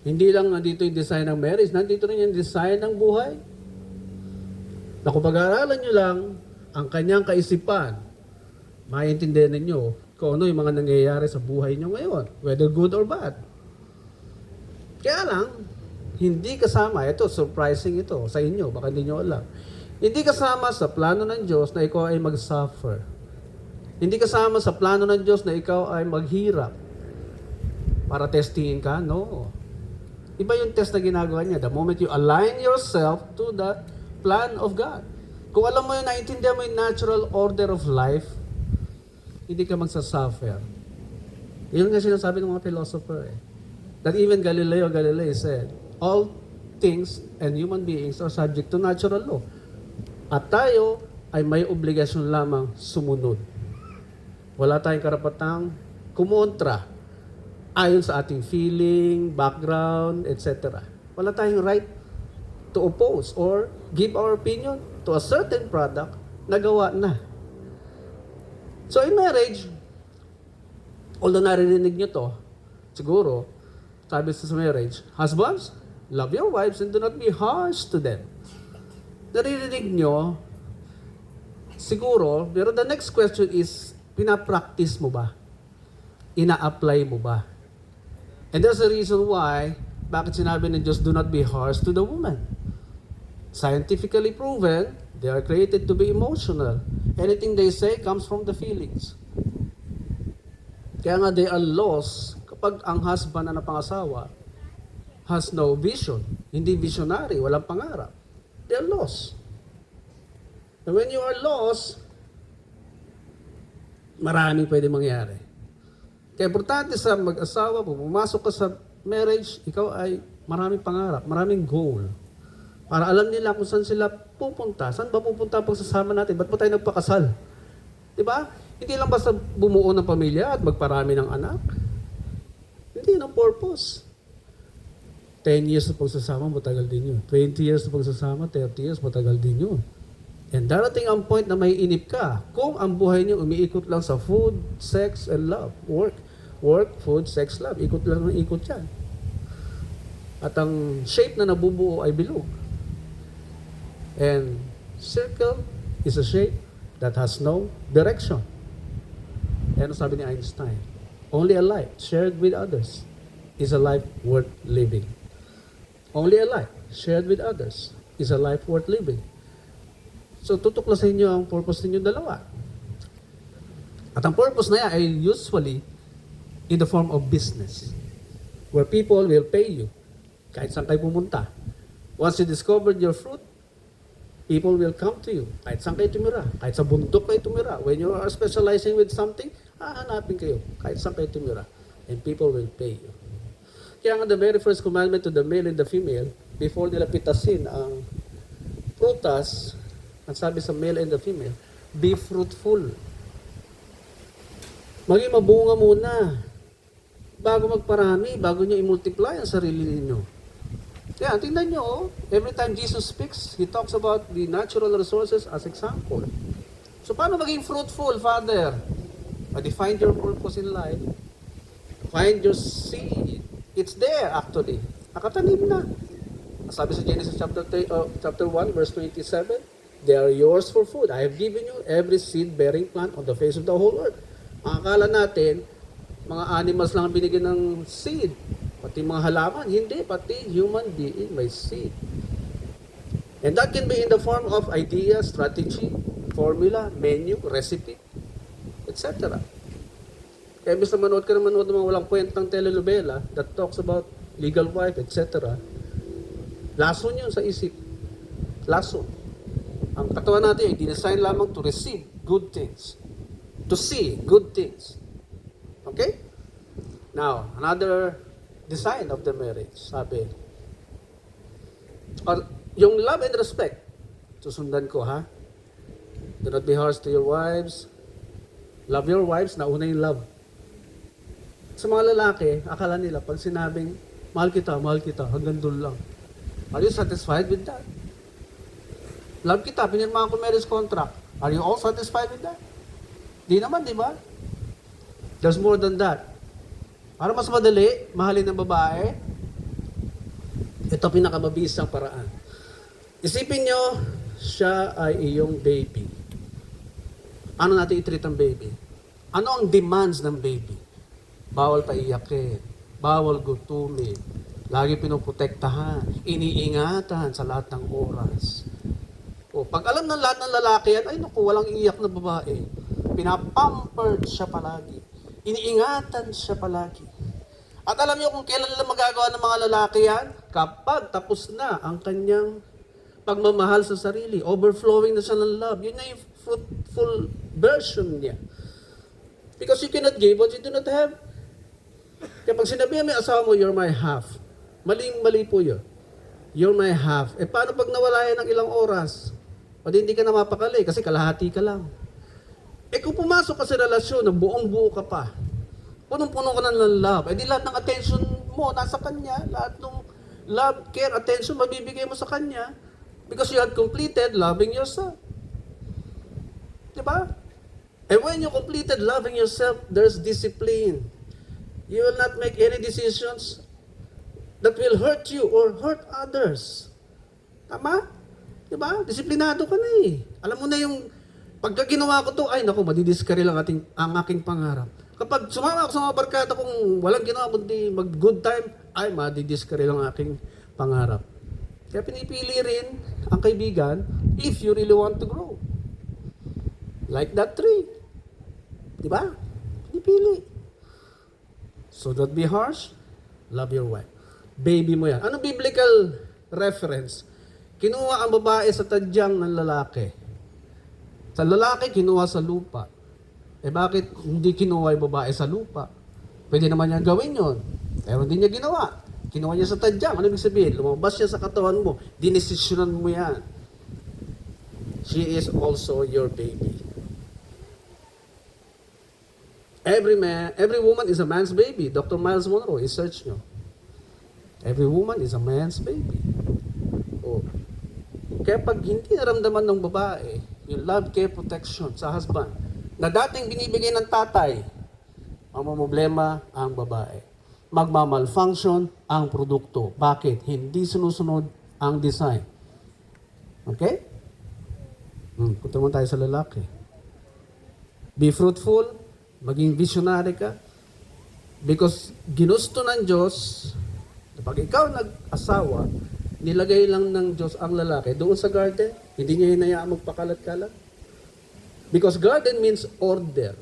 Hindi lang nandito yung design ng marriage, nandito rin yung design ng buhay. Na kung pag-aaralan nyo lang ang kanyang kaisipan, maintindihan ninyo kung ano yung mga nangyayari sa buhay nyo ngayon, whether good or bad. Kaya lang, hindi kasama, ito, surprising ito sa inyo, baka hindi nyo alam. Hindi kasama sa plano ng Diyos na ikaw ay mag-suffer. Hindi kasama sa plano ng Diyos na ikaw ay maghirap para testingin ka. No. Iba yung test na ginagawa niya. The moment you align yourself to the plan of God. Kung alam mo yun, naintindihan mo yung natural order of life, hindi ka magsasuffer. Yun nga sinasabi ng mga philosopher eh. That even Galileo Galilei said, all things and human beings are subject to natural law. At tayo ay may obligasyon lamang sumunod. Wala tayong karapatang kumontra ayon sa ating feeling, background, etc. Wala tayong right to oppose or give our opinion to a certain product na gawa na. So in marriage, although naririnig nyo to, siguro, sabi sa marriage, husbands, love your wives and do not be harsh to them. Naririnig nyo, siguro, pero the next question is, pinapractice mo ba? Ina-apply mo ba? And there's a reason why, bakit sinabi ng Diyos, do not be harsh to the woman. Scientifically proven, they are created to be emotional. Anything they say comes from the feelings. Kaya nga they are lost kapag ang husband na napangasawa has no vision, hindi visionary, walang pangarap. They are lost. And when you are lost, maraming pwede mangyari. Kaya importante sa mag-asawa, pumasok ka sa marriage, ikaw ay maraming pangarap, maraming goal. Para alam nila kung saan sila pupunta. Saan ba pupunta ang pagsasama natin? Ba't pa tayo nagpakasal? Diba? Hindi lang basta bumuo ng pamilya at magparami ng anak. Hindi ng purpose. 10 years na pagsasama, matagal din yun. 20 years na pagsasama, 30 years, matagal din yun. And darating ang point na may inip ka kung ang buhay niyo umiikot lang sa food, sex, and love. Work, food, sex, love. Ikot lang ng ikot yan. At ang shape na nabubuo ay bilog. And circle is a shape that has no direction. Ano sabi ni Einstein? Only a life shared with others is a life worth living. Only a life shared with others is a life worth living. So tutuklasin niyo ang purpose ninyo dalawa. At ang purpose na yan ay usually in the form of business. Where people will pay you kahit saan kayo pumunta. Once you discovered your fruit, people will come to you. Kahit saan kayo tumira. Kahit sa bundok kayo tumira. When you are specializing with something, hahanapin kayo. Kahit saan kayo tumira. And people will pay you. Kaya nga the very first commandment to the male and the female, before nila pitasin ang prutas, ang sabi sa male and the female, be fruitful. Maging mabunga muna. Bago magparami, bago nyo i-multiply ang sarili ninyo. Kaya, tingnan nyo, every time Jesus speaks, He talks about the natural resources as example. So, paano maging fruitful, Father? Find your purpose in life. Find your seed. It's there, actually. Nakatanim na. Sabi sa Genesis chapter 1, verse 27, they are yours for food. I have given you every seed-bearing plant on the face of the whole earth. Akala natin, mga animals lang ang binigyan ng seed. Pati mga halaman, hindi. Pati human being may seed. And that can be in the form of idea, strategy, formula, menu, recipe, etc. Kaya imbes na manood ka ng mga walang kwentang telenovela that talks about legal wife, etc. Lason yun sa isip. Lason. Ang katawan natin ay dinesign lamang to receive good things. To see good things. Okay? Now, another design of the marriage, sabi, yung love and respect, susundan ko ha. Do not be harsh to your wives. Love your wives, nauna yung love. Sa mga lalaki, akala nila, pag sinabing, mahal kita, hanggang doon lang. Are you satisfied with that? Love kita, pinirmahan ko marriage contract. Are you all satisfied with that? Di naman, di ba? There's more than that. Para mas madali, mahalin ng babae, Ito pinakamabisang paraan. Isipin nyo, siya ay iyong baby. Ano natin i-treat ang baby? Ano ang demands ng baby? Bawal paiyakin, bawal gutumin, lagi pinoprotektahan, iniingatan sa lahat ng oras. O, pag alam ng lahat ng lalaki yan, ay naku, walang iyak na babae. Pinapampered siya palagi. Iniingatan siya palagi. At alam niyo kung kailan lang magagawa ng mga lalaki yan? Kapag tapos na ang kanyang pagmamahal sa sarili. Overflowing na siya ng love. Yun na yung fruitful version niya. Because you cannot give what you do not have. Kaya pag sinabihan mo yung asawa mo, you're my half. Maling-mali po yun. You're my half. Eh paano pag nawala yan ng ilang oras? O di hindi ka na mapakali kasi kalahati ka lang. Eh kung pumasok ka sa relasyon, buong-buo ka pa. Punong-puno ka ng love. Eh di lahat ng attention mo nasa kanya. Lahat ng love, care, attention mabibigay mo sa kanya. Because you had completed loving yourself. Diba? And when you completed loving yourself, there's discipline. You will not make any decisions that will hurt you or hurt others. Tama? Diba? Disiplinado ka na eh. Alam mo na yung pagka ginawa ko to, ay naku, madidiskari lang ang aking pangarap. Kapag sumama ako sa mga barkada kung walang ginawa kundi mag-good time, ay madidiskari lang ang aking pangarap. Kaya pinipili rin ang kaibigan if you really want to grow. Like that tree. Diba? Pinipili. So don't be harsh. Love your wife. Baby mo yan. Anong biblical reference? Kinuha ang babae sa tadyang ng lalaki. Sa lalaki, kinuha sa lupa. Eh bakit hindi kinuha yung babae sa lupa? Pwede naman niya gawin yon. Pero hindi niya ginawa. Kinuha niya sa tadyang. Ano ibig sabihin? Lumabas siya sa katawan mo. Dinesisyonan mo yan. She is also your baby. Every woman is a man's baby. Dr. Miles Monroe, i-search nyo. Every woman is a man's baby. Oh. Kaya pag hindi naramdaman ng babae, yung love, care, protection sa husband, na dating binibigay ng tatay, ang problema ang babae. Magmamalfunction ang produkto. Bakit? Hindi sinusunod ang design. Okay? Punta mo tayo sa lalaki. Be fruitful, maging visionary ka, because ginusto ng Diyos, kapag ikaw nag-asawa, nilagay lang ng Diyos ang lalaki doon sa garden, hindi niya hinayaan magpakalat-kalat. Because garden means order.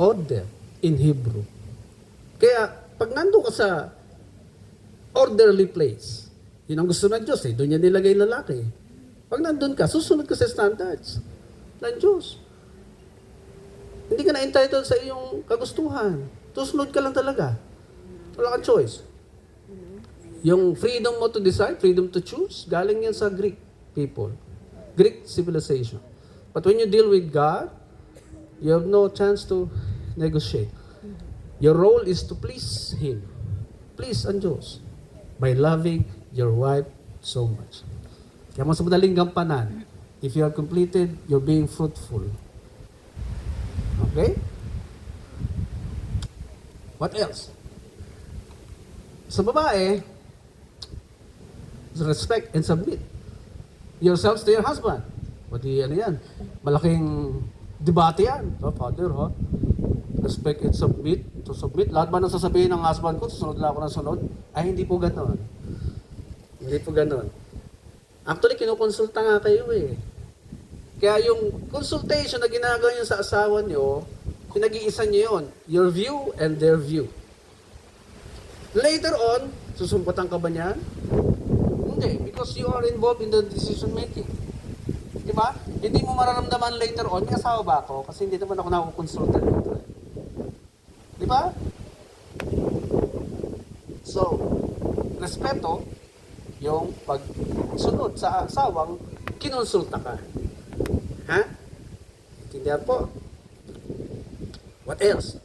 Order in Hebrew. Kaya, pag nandun ka sa orderly place, yun ang gusto ng Diyos eh, doon niya nilagay lalaki. Pag nandun ka, susunod ka sa standards ng Diyos. Hindi ka na entitled sa iyong kagustuhan. Susunod ka lang talaga. Wala kang choice. Yung freedom mo to decide, freedom to choose, galing yan sa Greek people. Greek civilization. But when you deal with God, you have no chance to negotiate. Your role is to please Him. Please ang Diyos. By loving your wife so much. Kaya mas madaling gampanan. If you have completed, you're being fruitful. Okay? What else? Sa babae, respect and submit yourselves to your husband. Pati ano yan, malaking debate yan. So, father, ha? Respect and submit. To submit. Lahat ba nang sasabihin ng husband ko, susunod lang ako ng sunod? Ay, hindi po ganoon. Hindi po ganoon. Actually, kinukonsulta nga kayo eh. Kaya yung consultation na ginagawa nyo sa asawa nyo, pinag-iisa nyo yun. Your view and their view. Later on, susumpatan ka ba niyan? Hindi, because you are involved in the decision making. Diba? Hindi mo mararamdaman later on, may asawa ba ako? Kasi hindi naman ako nakukonsulta dito. Diba? So, respeto, yung pagsunod sa asawang kinonsulta ka. Ha? Tindihan po. What else?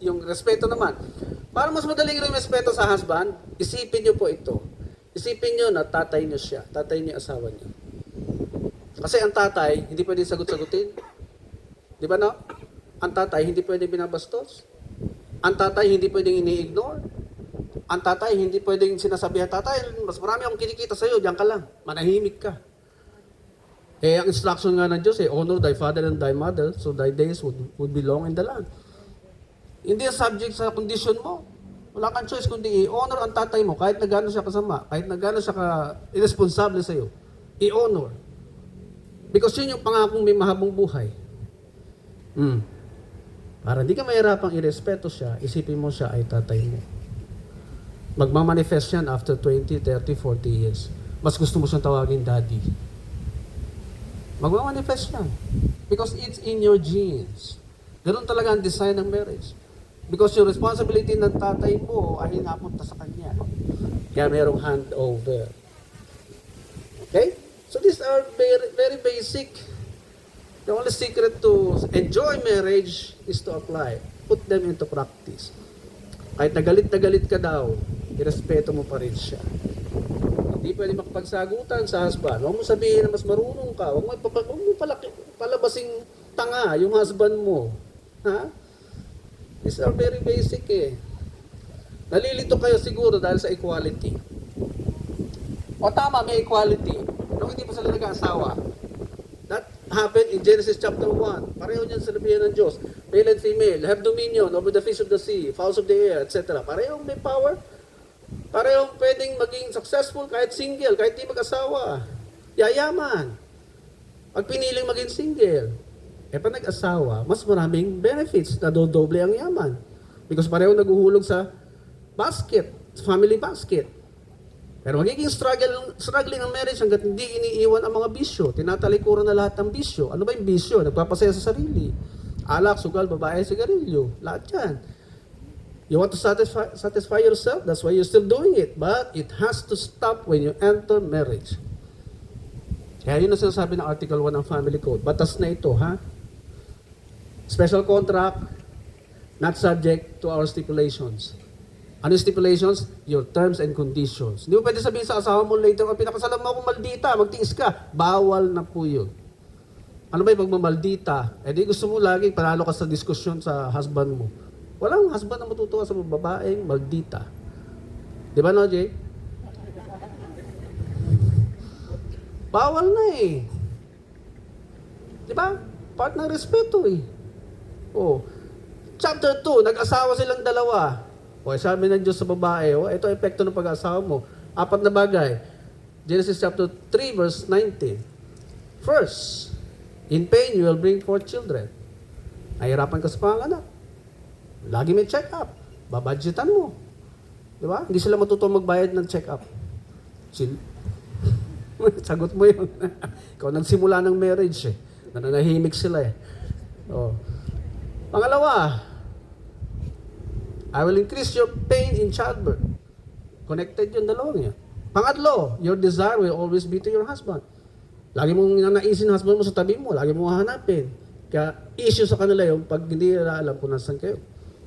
Yung respeto naman. Para mas madaling yung respeto sa husband, isipin nyo po ito. Isipin nyo na tatay nyo siya. Tatay nyo yung asawa nyo. Kasi ang tatay, hindi pwede sagot-sagutin. Di ba no? Ang tatay, hindi pwede binabastos. Ang tatay, hindi pwedeng ini-ignore. Ang tatay, hindi pwedeng sinasabihan, tatay, mas marami akong kinikita sa'yo, diyan ka lang, manahimik ka. Eh, ang instruction nga ng Diyos, honor thy father and thy mother, so thy days would be long in the land. Hindi subject sa condition mo. Wala kang choice kundi i-honor ang tatay mo kahit na gano'n siya kasama, kahit na gano'n siya irresponsible sa'yo. I-honor. Because yun yung pangakong may mahabang buhay. Para hindi ka mahirapang irespeto siya, isipin mo siya ay tatay mo. Magmamanifest yan after 20, 30, 40 years. Mas gusto mo siyang tawagin daddy. Magmamanifest yan. Because it's in your genes. Ganun talaga ang design ng marriage. Because yung responsibility ng tatay mo ay napunta sa kanya. Kaya merong handover. Okay? So these are very, very basic. The only secret to enjoy marriage is to apply. Put them into practice. Kahit na galit ka daw, irespeto mo pa rin siya. Hindi pwede makapagsagutan sa husband. Huwag mo sabihin na mas marunong ka. Huwag mo palabasing tanga yung husband mo. Ha? These are very basic eh. Nalilito kayo siguro dahil sa equality. O tama, may equality. Nung hindi pa sila nag-aasawa. That happened in Genesis chapter 1. Pareho niyan sa sabihin ng Diyos. Male and female, have dominion over the fish of the sea, fowls of the air, etc. Parehong may power. Parehong pwedeng maging successful kahit single, kahit di mag-asawa. Yayaman. Pag piniling maging single, pa nag-asawa, mas maraming benefits na dodoble ang yaman. Because pareho naguhulog sa basket, family basket. Pero magiging struggling ang marriage hanggat hindi iniiwan ang mga bisyo. Tinatalikuran na lahat ng bisyo. Ano ba yung bisyo? Nagpapasaya sa sarili. Alak, sugal, babae, sigarilyo. Lahat yan. You want to satisfy yourself? That's why you're still doing it. But it has to stop when you enter marriage. Kaya yun ang sinasabi ng Article 1 ng Family Code. Batas na ito, ha? Special contract, not subject to our stipulations. Ano yung stipulations? Your terms and conditions. Hindi mo pwede sabihin sa asawa mo later, pinakasalan mo akong maldita, magtiis ka. Bawal na po yun. Ano ba yung pagmamaldita? Eh di gusto mo lagi panalo ka sa diskusyon sa husband mo. Walang husband na matutuwa sa babaeng maldita. Di ba, no, Jay? Bawal na eh. Di ba? Part ng respeto eh. Oh. Chapter 2, nag-asawa silang dalawa. O, sabi ng Diyos sa babae, ito ang epekto ng pag-asawa mo. 4 na bagay. Genesis chapter 3, verse 19. First, in pain you will bring forth children. Nahirapan ka sa panganak. Lagi may check-up. Babudgetan mo. Di ba? Hindi sila matutuwa magbayad ng check-up. Sagot mo yun. Ikaw nagsimula ng marriage eh. Nananahimik sila eh. Oh. Pangalawa, I will increase your pain in childbirth. Connected yung dalawang yan. Pangatlo, your desire will always be to your husband. Lagi mong nanaisin ang husband mo sa tabi mo, lagi mong hahanapin. Kaya issue sa kanila yung pag hindi nila alam kung nasan kayo.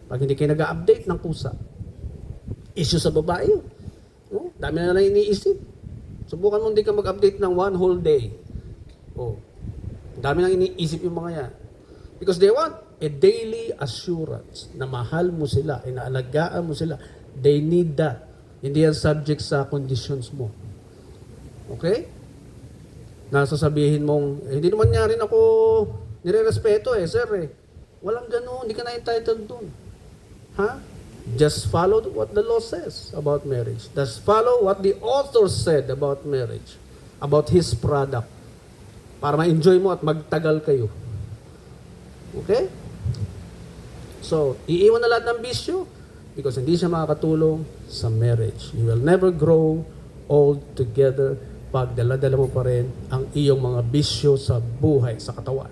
Pag hindi kayo nag-update ng pusa. Issue sa babae yun. Oh, dami na lang iniisip. Subukan mo hindi ka mag-update ng one whole day. Oh, dami nang iniisip yung mga yan. Because they want a daily assurance na mahal mo sila, inaalagaan mo sila. They need that. Hindi yan subject sa conditions mo. Okay? Nasasabihin mong, hindi naman niya rin ako nire-respeto sir eh. Walang gano'n, hindi ka na entitled dun. Ha? Just follow what the law says about marriage. Just follow what the author said about marriage. About his product. Para ma-enjoy mo at magtagal kayo. Okay? So, iiwan na lahat ng bisyo because hindi siya makakatulong sa marriage. You will never grow old together pag dala-dala mo pa rin ang iyong mga bisyo sa buhay, sa katawan.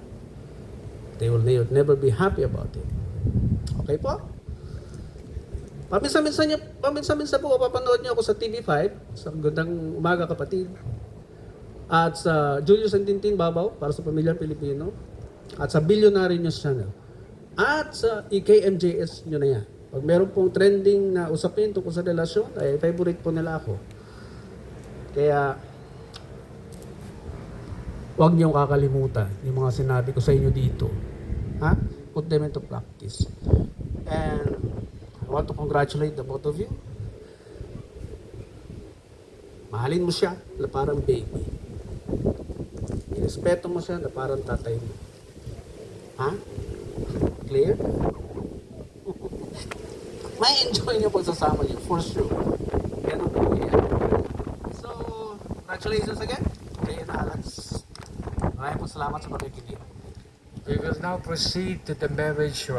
They will never be happy about it. Okay po? Paminsan-minsan po, papanood niyo ako sa TV5, sa Gandang Umaga Kapatid, at sa Julius and Tintin Babaw, para sa Pamilyang Pilipino, at sa Billionaire News Channel, at sa EKMJS nyo na yan. Pag meron pong trending na usapin tungkol sa relasyon, ay favorite po nila ako. Kaya, huwag niyong kakalimutan yung mga sinabi ko sa inyo dito. Ha? Put them into practice. And I want to congratulate the both of you. Mahalin mo siya na parang baby. Irespeto mo siya na parang tatay mo. Ha? Clear? May enjoy niyo pagsasama niyo, for sure. Ganun po yan. So, congratulations again. Jay and Alex. Maraming po salamat sa pakikinig. We will now proceed to the marriage